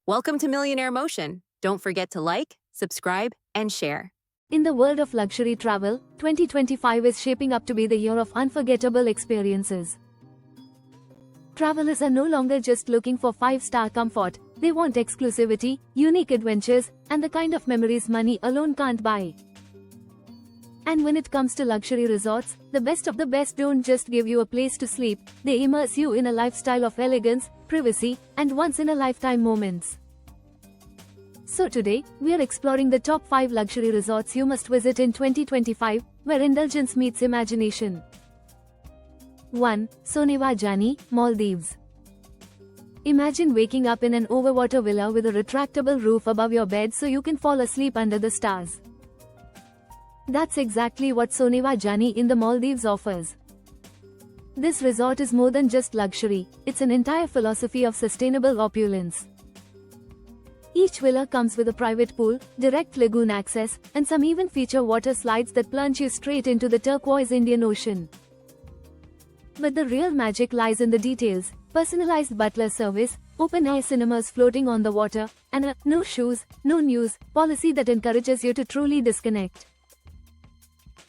Welcome to Millionaire Motion. Don't forget to like, subscribe, and share. In the world of luxury travel, 2025 is shaping up to be the year of unforgettable experiences. Travelers are no longer just looking for 5-star comfort, they want exclusivity, unique adventures, and the kind of memories money alone can't buy. And when it comes to luxury resorts, the best of the best don't just give you a place to sleep, they immerse you in a lifestyle of elegance, privacy, and once-in-a-lifetime moments. So today, we are exploring the top 5 luxury resorts you must visit in 2025, where indulgence meets imagination. 1. Soneva Jani, Maldives. Imagine waking up in an overwater villa with a retractable roof above your bed so you can fall asleep under the stars. That's exactly what Soneva Jani in the Maldives offers. This resort is more than just luxury, it's an entire philosophy of sustainable opulence. Each villa comes with a private pool, direct lagoon access, and some even feature water slides that plunge you straight into the turquoise Indian Ocean. But the real magic lies in the details: personalized butler service, open-air cinemas floating on the water, and a "no shoes, no news" policy that encourages you to truly disconnect.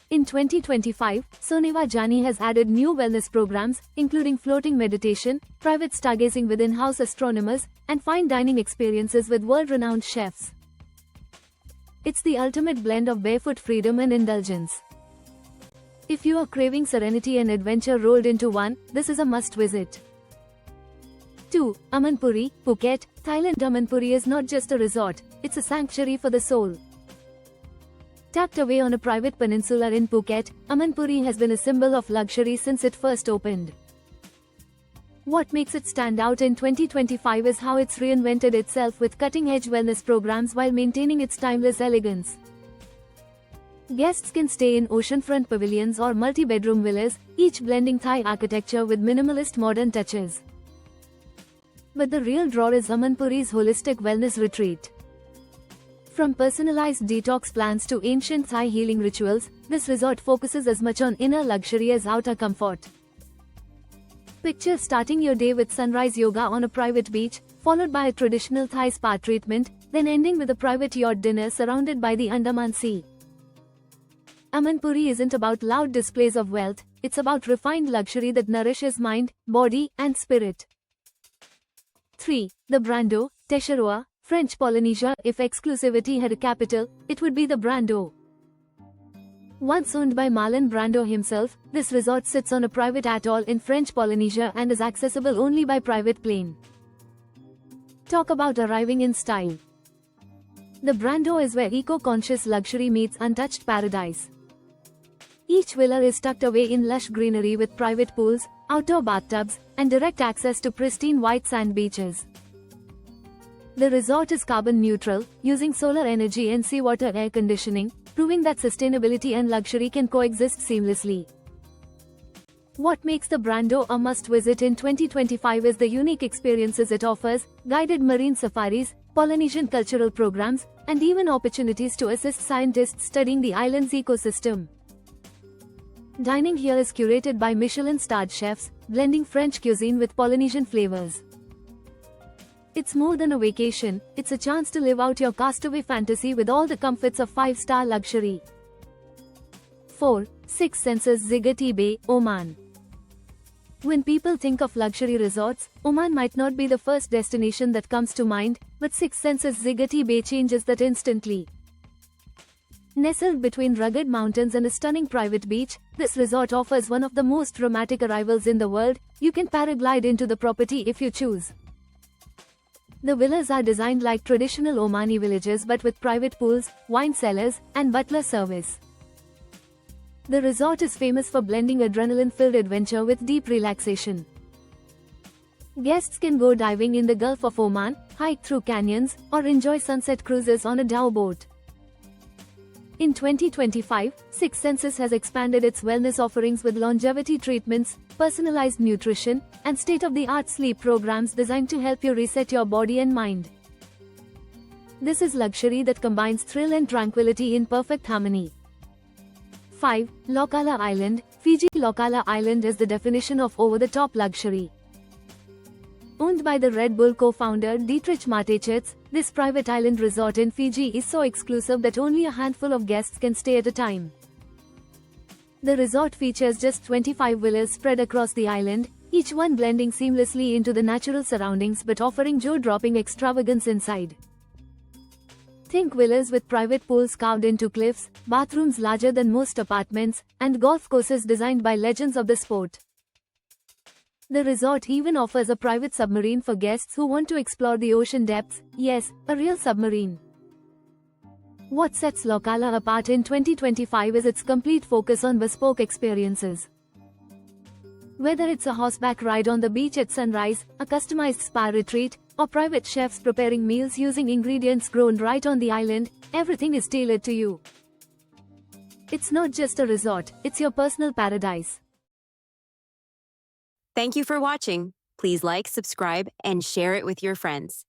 In 2025, Soneva Jani has added new wellness programs, including floating meditation, private stargazing with in-house astronomers, and fine dining experiences with world-renowned chefs. It's the ultimate blend of barefoot freedom and indulgence. If you are craving serenity and adventure rolled into one, this is a must-visit. 2. Amanpuri, Phuket, Thailand. Amanpuri is not just a resort, it's a sanctuary for the soul. Tucked away on a private peninsula in Phuket, Amanpuri has been a symbol of luxury since it first opened. What makes it stand out in 2025 is how it's reinvented itself with cutting-edge wellness programs while maintaining its timeless elegance. Guests can stay in oceanfront pavilions or multi-bedroom villas, each blending Thai architecture with minimalist modern touches. But the real draw is Amanpuri's holistic wellness retreat. From personalized detox plans to ancient Thai healing rituals, this resort focuses as much on inner luxury as outer comfort. Picture starting your day with sunrise yoga on a private beach, followed by a traditional Thai spa treatment, then ending with a private yacht dinner surrounded by the Andaman Sea. Amanpuri isn't about loud displays of wealth, it's about refined luxury that nourishes mind, body, and spirit. 3. The Brando, Teixeroa, French Polynesia. If exclusivity had a capital, it would be the Brando. Once owned by Marlon Brando himself, this resort sits on a private atoll in French Polynesia and is accessible only by private plane. Talk about arriving in style. The Brando is where eco-conscious luxury meets untouched paradise. Each villa is tucked away in lush greenery with private pools, outdoor bathtubs, and direct access to pristine white sand beaches. The resort is carbon neutral, using solar energy and seawater air conditioning, proving that sustainability and luxury can coexist seamlessly. What makes the Brando a must-visit in 2025 is the unique experiences it offers: guided marine safaris, Polynesian cultural programs, and even opportunities to assist scientists studying the island's ecosystem. Dining here is curated by Michelin-starred chefs, blending French cuisine with Polynesian flavors. It's more than a vacation, it's a chance to live out your castaway fantasy with all the comforts of 5-star luxury. 4. Six Senses, Zigati Bay, Oman. When people think of luxury resorts, Oman might not be the first destination that comes to mind, but Six Senses Zigati Bay changes that instantly. Nestled between rugged mountains and a stunning private beach, this resort offers one of the most dramatic arrivals in the world. You can paraglide into the property if you choose. The villas are designed like traditional Omani villages but with private pools, wine cellars, and butler service. The resort is famous for blending adrenaline-filled adventure with deep relaxation. Guests can go diving in the Gulf of Oman, hike through canyons, or enjoy sunset cruises on a dhow boat. In 2025, Six Senses has expanded its wellness offerings with longevity treatments, personalized nutrition, and state-of-the-art sleep programs designed to help you reset your body and mind. This is luxury that combines thrill and tranquility in perfect harmony. 5. Lokala Island, Fiji. Lokala Island is the definition of over-the-top luxury. Owned by the Red Bull co-founder Dietrich Mateschitz, this private island resort in Fiji is so exclusive that only a handful of guests can stay at a time. The resort features just 25 villas spread across the island, each one blending seamlessly into the natural surroundings but offering jaw-dropping extravagance inside. Think villas with private pools carved into cliffs, bathrooms larger than most apartments, and golf courses designed by legends of the sport. The resort even offers a private submarine for guests who want to explore the ocean depths. Yes, a real submarine. What sets Lokala apart in 2025 is its complete focus on bespoke experiences. Whether it's a horseback ride on the beach at sunrise, a customized spa retreat, or private chefs preparing meals using ingredients grown right on the island, everything is tailored to you. It's not just a resort, it's your personal paradise. Thank you for watching. Please like, subscribe, and share it with your friends.